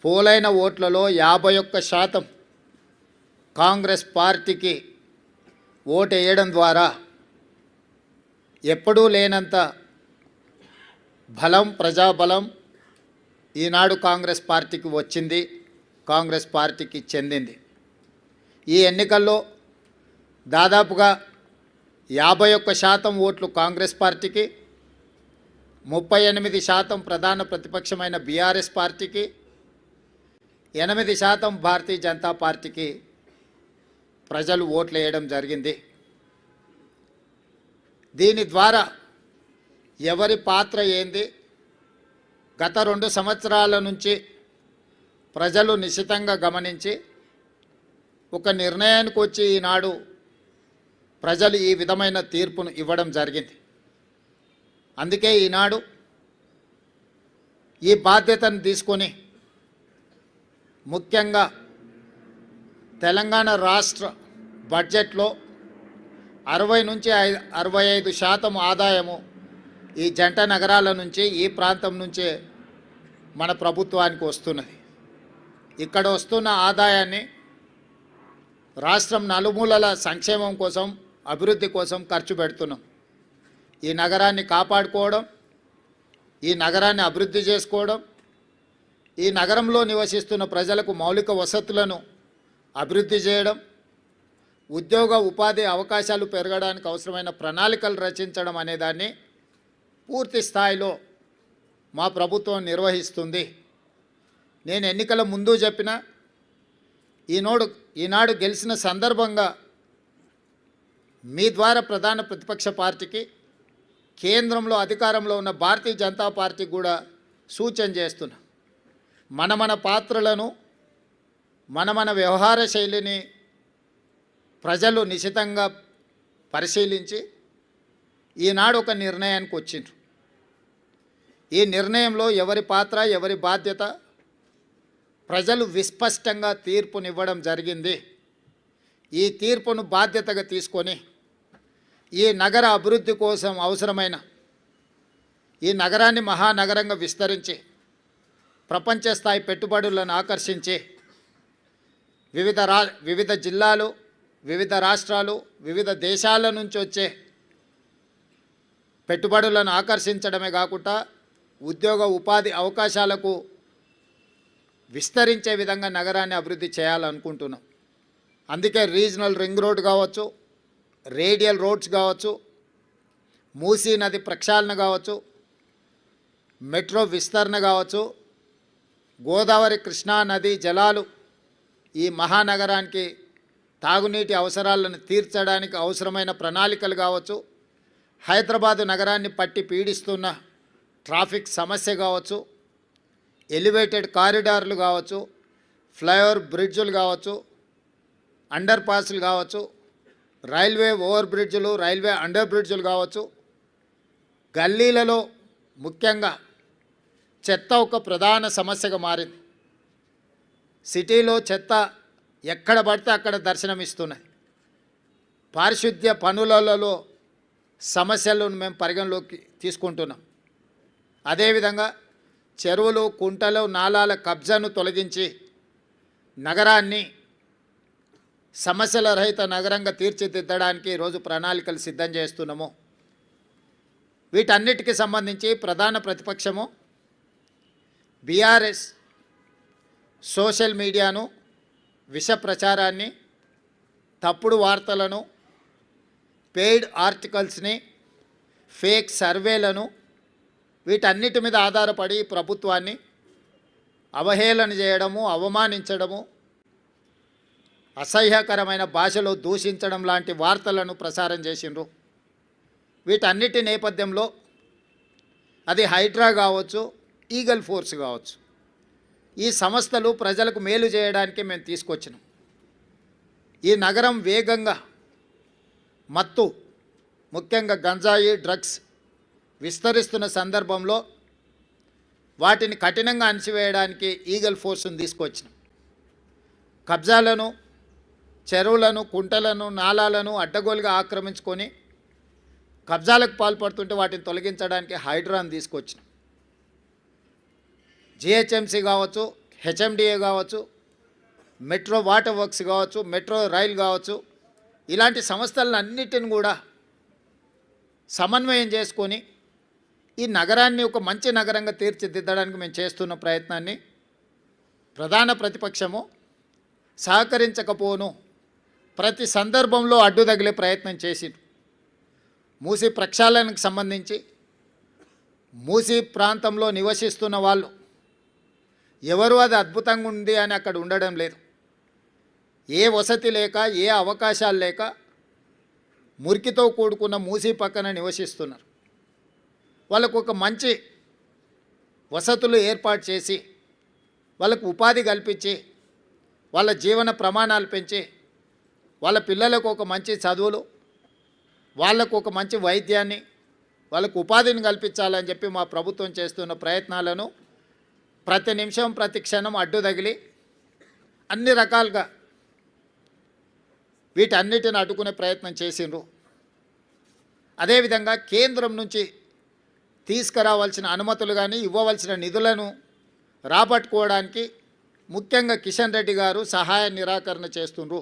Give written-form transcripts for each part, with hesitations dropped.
పోలైన ఓట్లలో 51% కాంగ్రెస్ పార్టీకి ఓటు వేయడం ద్వారా ఎప్పుడూ లేనంత బలం, ప్రజాబలం ఈనాడు కాంగ్రెస్ పార్టీకి వచ్చింది, కాంగ్రెస్ పార్టీకి చెందింది. ఈ ఎన్నికల్లో దాదాపుగా 51% ఓట్లు కాంగ్రెస్ పార్టీకి, 38% ప్రధాన ప్రతిపక్షమైన బీఆర్ఎస్ పార్టీకి, 8% భారతీయ జనతా పార్టీకి ప్రజలు ఓట్లు వేయడం జరిగింది. దీని ద్వారా ఎవరి పాత్ర ఏంది, గత 2 సంవత్సరాల నుంచి ప్రజలు నిశితంగా గమనించి ఒక నిర్ణయానికి వచ్చి ఈనాడు ప్రజలు ఈ విధమైన తీర్పును ఇవ్వడం జరిగింది. అందుకే ఈనాడు ఈ బాధ్యతను తీసుకొని ముఖ్యంగా తెలంగాణ రాష్ట్ర బడ్జెట్లో 60 నుంచి 65% ఆదాయము ఈ జంట నగరాల నుంచి, ఈ ప్రాంతం నుంచే మన ప్రభుత్వానికి వస్తున్నది. ఇక్కడ వస్తున్న ఆదాయాన్ని రాష్ట్రం నలుమూలల సంక్షేమం కోసం, అభివృద్ధి కోసం ఖర్చు పెడుతున్నాం. ఈ నగరాన్ని కాపాడుకోవడం, ఈ నగరాన్ని అభివృద్ధి చేసుకోవడం, ఈ నగరంలో నివసిస్తున్న ప్రజలకు మౌలిక వసతులను అభివృద్ధి చేయడం, ఉద్యోగ ఉపాధి అవకాశాలు పెరగడానికి అవసరమైన ప్రణాళికలు రచించడం అనేదాన్ని పూర్తి స్థాయిలో మా ప్రభుత్వం నిర్వహిస్తుంది. నేను ఎన్నికల ముందు చెప్పిన ఈనాడు గెలిచిన సందర్భంగా మీ ద్వారా ప్రధాన ప్రతిపక్ష పార్టీకి, కేంద్రంలో అధికారంలో ఉన్న భారతీయ జనతా పార్టీకి కూడా సూచన చేస్తున్నా. మన పాత్రలను, మన వ్యవహార శైలిని ప్రజలు నిశితంగా పరిశీలించి ఈనాడు ఒక నిర్ణయానికి వచ్చిండ్రు. ఈ నిర్ణయంలో ఎవరి పాత్ర, ఎవరి బాధ్యత ప్రజలు విస్పష్టంగా తీర్పునివ్వడం జరిగింది. ఈ తీర్పును బాధ్యతగా తీసుకొని ఈ నగర అభివృద్ధి కోసం అవసరమైన ఈ నగరాన్ని మహానగరంగా విస్తరించి ప్రపంచ స్థాయి పెట్టుబడులను ఆకర్షించి వివిధ జిల్లాలు, వివిధ రాష్ట్రాలు, వివిధ దేశాల నుంచి వచ్చే పెట్టుబడులను ఆకర్షించడమే కాకుండా ఉద్యోగ ఉపాధి అవకాశాలకు విస్తరించే విధంగా నగరాన్ని అభివృద్ధి చేయాలనుకుంటున్నాం. అందుకే రీజనల్ రింగ్ రోడ్ కావచ్చు, రేడియల్ రోడ్స్ కావచ్చు, మూసీ నది ప్రక్షాళన కావచ్చు, మెట్రో విస్తరణ కావచ్చు, గోదావరి కృష్ణా నది జలాలు ఈ మహానగరానికి తాగునీటి అవసరాలను తీర్చడానికి అవసరమైన ప్రణాళికలు కావచ్చు, హైదరాబాదు నగరాన్ని పట్టి పీడిస్తున్న ట్రాఫిక్ సమస్య కావచ్చు, ఎలివేటెడ్ కారిడార్లు కావచ్చు, ఫ్లైఓవర్ బ్రిడ్జులు కావచ్చు, అండర్ పాస్లు కావచ్చు, రైల్వే ఓవర్ బ్రిడ్జులు, రైల్వే అండర్ బ్రిడ్జులు కావచ్చు, గల్లీలలో ముఖ్యంగా చెత్త ఒక ప్రధాన సమస్యగా మారింది. సిటీలో చెత్త ఎక్కడ పడితే అక్కడ దర్శనమిస్తున్నాయి. పారిశుద్ధ్య పనులలో సమస్యలను మేము పరిగణలోకి తీసుకుంటున్నాం. అదేవిధంగా చెరువులు, కుంటలు, నాలాల కబ్జాను తొలగించి నగరాన్ని సమస్యల రహిత నగరంగా తీర్చిదిద్దడానికి ఈరోజు ప్రణాళికలు సిద్ధం చేస్తున్నాము. వీటన్నిటికీ సంబంధించి ప్రధాన ప్రతిపక్షము బీఆర్ఎస్ సోషల్ మీడియాను, విష ప్రచారాన్ని, తప్పుడు వార్తలను, పెయిడ్ ఆర్టికల్స్ని, ఫేక్ సర్వేలను, వీటన్నిటి మీద ఆధారపడి ప్రభుత్వాన్ని అవహేళన చేయడము, అవమానించడము, అసహ్యకరమైన భాషలో దూషించడం లాంటి వార్తలను ప్రసారం చేసిండ్రు. వీటన్నిటి నేపథ్యంలో అది హైడ్రా కావచ్చు, ఈగల్ ఫోర్స్ కావచ్చు, ఈ సంస్థలు ప్రజలకు మేలు చేయడానికి మేము తీసుకొచ్చినాం. ఈ నగరం వేగంగా మత్తు, ముఖ్యంగా గంజాయి, డ్రగ్స్ విస్తరిస్తున్న సందర్భంలో వాటిని కఠినంగా అణిచివేయడానికి ఈగల్ ఫోర్స్ను తీసుకొచ్చినాం. కబ్జాలను, చెరువులను, కుంటలను, నాలాలను అడ్డగోలుగా ఆక్రమించుకొని కబ్జాలకు పాల్పడుతుంటే వాటిని తొలగించడానికి హైడ్రాను తీసుకొచ్చినాం. జిహెచ్ఎంసీ కావచ్చు, హెచ్ఎండిఏ కావచ్చు, మెట్రో వాటర్ వర్క్స్ కావచ్చు, మెట్రో రైలు కావచ్చు, ఇలాంటి సంస్థలన్నిటిని కూడా సమన్వయం చేసుకొని ఈ నగరాన్ని ఒక మంచి నగరంగా తీర్చిదిద్దడానికి మేము చేస్తున్న ప్రయత్నాన్ని ప్రధాన ప్రతిపక్షము సహకరించకపోను ప్రతి సందర్భంలో అడ్డు తగిలే ప్రయత్నం చేసింది. మూసీ ప్రక్షాళనకు సంబంధించి మూసీ ప్రాంతంలో నివసిస్తున్న వాళ్ళు ఎవరు అది అద్భుతంగా ఉంది అని అక్కడ ఉండడం లేదు. ఏ వసతి లేక, ఏ అవకాశాలు లేక మురికితో కూడుకున్న మూసీ పక్కన నివసిస్తున్నారు. వాళ్ళకు ఒక మంచి వసతులు ఏర్పాటు చేసి వాళ్ళకు ఉపాధి కల్పించి వాళ్ళ జీవన ప్రమాణాలు పెంచి వాళ్ళ పిల్లలకు ఒక మంచి చదువులు, వాళ్ళకు ఒక మంచి వైద్యాన్ని, వాళ్ళకు ఉపాధిని కల్పించాలని చెప్పి మా ప్రభుత్వం చేస్తున్న ప్రయత్నాలను ప్రతి నిమిషం ప్రతి క్షణం అడ్డు తగిలి అన్ని రకాలుగా వీటన్నిటిని అడ్డుకునే ప్రయత్నం చేసిండ్రు. అదేవిధంగా కేంద్రం నుంచి తీసుకురావాల్సిన అనుమతులు కానీ ఇవ్వవలసిన నిధులను రాబట్టుకోవడానికి ముఖ్యంగా కిషన్ రెడ్డి గారు సహాయ నిరాకరణ చేస్తుండ్రు.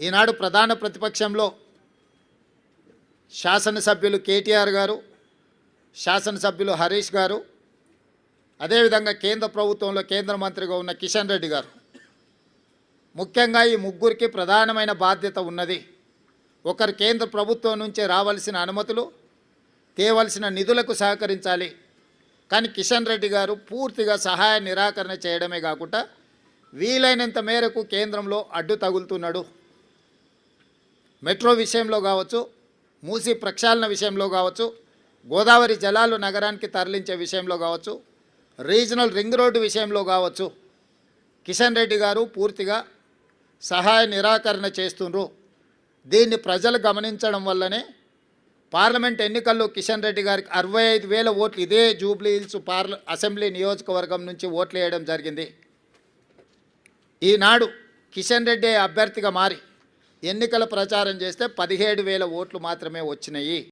ఈనాడు ప్రధాన ప్రతిపక్షంలో శాసనసభ్యులు కేటీఆర్ గారు, శాసనసభ్యులు హరీష్ గారు, అదేవిధంగా కేంద్ర ప్రభుత్వంలో కేంద్ర మంత్రిగా ఉన్న కిషన్ రెడ్డి గారు, ముఖ్యంగా ఈ ముగ్గురికి ప్రధానమైన బాధ్యత ఉన్నది. ఒకరు కేంద్ర ప్రభుత్వం నుంచి రావాల్సిన అనుమతులు, తేవలసిన నిధులకు సహకరించాలి. కానీ కిషన్ రెడ్డి గారు పూర్తిగా సహాయ నిరాకరణ చేయడమే కాకుండా వీలైనంత మేరకు కేంద్రంలో అడ్డు తగులుతున్నాడు. మెట్రో విషయంలో కావచ్చు, మూసీ ప్రక్షాళన విషయంలో కావచ్చు, గోదావరి జలాలు నగరానికి తరలించే విషయంలో కావచ్చు, రీజనల్ రింగ్ రోడ్డు విషయంలో కావచ్చు, కిషన్ రెడ్డి గారు పూర్తిగా సహాయ నిరాకరణ చేస్తుండ్రు. దీన్ని ప్రజలు గమనించడం వల్లనే పార్లమెంట్ ఎన్నికల్లో కిషన్ రెడ్డి గారికి 65,000 ఓట్లు ఇదే జూబ్లీ హిల్స్ అసెంబ్లీ నియోజకవర్గం నుంచి ఓట్లు వేయడం జరిగింది. ఈనాడు కిషన్ రెడ్డి అభ్యర్థిగా మారి ఎన్నికల ప్రచారం చేస్తే 17,000 ఓట్లు మాత్రమే వచ్చినాయి.